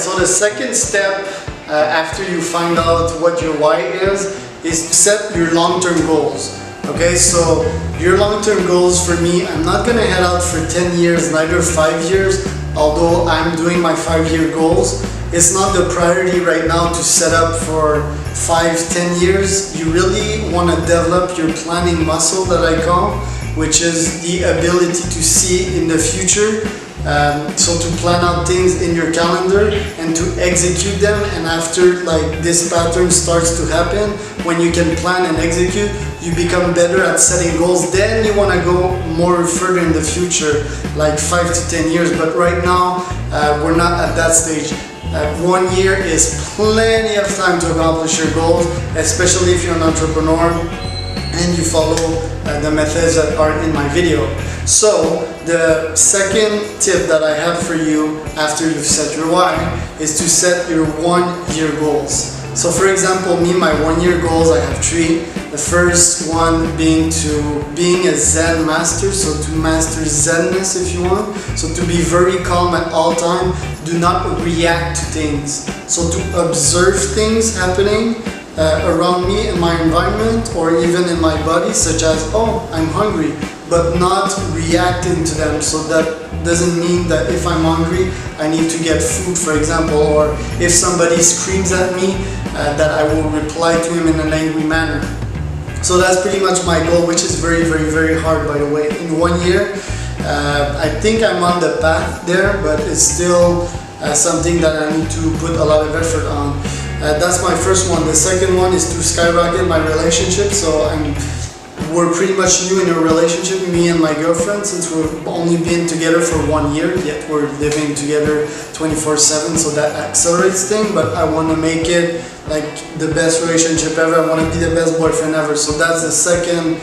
so the second step after you find out what your why is to set your long-term goals. Okay, so your long-term goals for me, I'm not gonna head out for 10 years, neither 5 years, although I'm doing my 5-year goals. It's not the priority right now to set up for 5-10 years. You really want to develop your planning muscle that I call, which is the ability to see in the future. So to plan out things in your calendar and to execute them, and after like this pattern starts to happen, when you can plan and execute, you become better at setting goals. Then you want to go more further in the future, like 5 to 10 years. But right now, we're not at that stage. 1 year is plenty of time to accomplish your goals, especially if you're an entrepreneur and you follow the methods that are in my video. So the second tip that I have for you after you've set your why is to set your 1-year goals. So for example, me, my 1-year goals, I have 3. The first one being a Zen master, so to master Zenness if you want. So to be very calm at all time, do not react to things. So to observe things happening around me in my environment or even in my body, such as, oh, I'm hungry, but not reacting to them. So that doesn't mean that if I'm hungry, I need to get food, for example, or if somebody screams at me, that I will reply to him in an angry manner. So that's pretty much my goal, which is very, very, very hard, by the way. In 1 year, I think I'm on the path there, but it's still something that I need to put a lot of effort on. That's my first one. The second one is to skyrocket my relationship. So we're pretty much new in a relationship, me and my girlfriend, since we've only been together for 1 year, yet we're living together 24/7, so that accelerates things, but I want to make it like the best relationship ever. I want to be the best boyfriend ever. So that's the second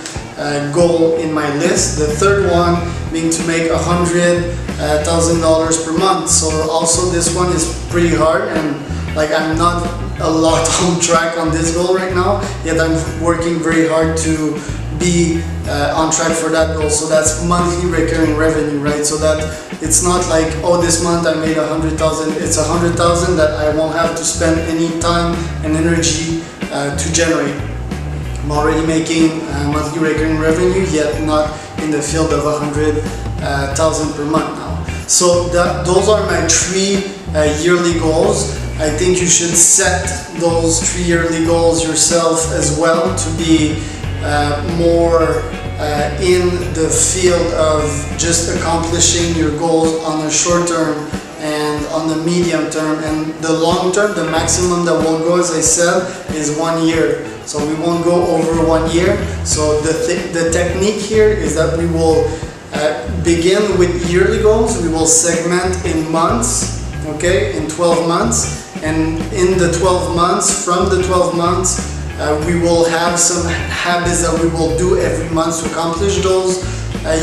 goal in my list. The third one being to make $100,000 per month. So also this one is pretty hard, and like I'm not a lot on track on this goal right now, yet I'm working very hard to be on track for that goal. So that's monthly recurring revenue, right? So that it's not like, oh, this month I made 100,000. It's 100,000 that I won't have to spend any time and energy to generate. I'm already making monthly recurring revenue, yet not in the field of 100,000 per month now. So those are my 3 yearly goals. I think you should set those 3 yearly goals yourself as well to be more in the field of just accomplishing your goals on the short term and on the medium term, and the long term, the maximum that we'll go, as I said, is 1 year. So we won't go over 1 year. So the technique here is that we will begin with yearly goals. We will segment in months, okay, in 12 months. And in the 12 months, from the 12 months, we will have some habits that we will do every month to accomplish those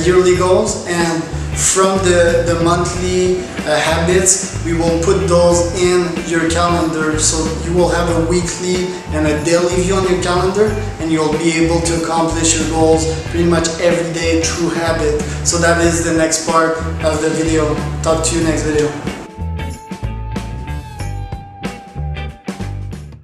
yearly goals. And from the monthly habits, we will put those in your calendar. So you will have a weekly and a daily view on your calendar, and you'll be able to accomplish your goals pretty much every day through habit. So that is the next part of the video. Talk to you next video.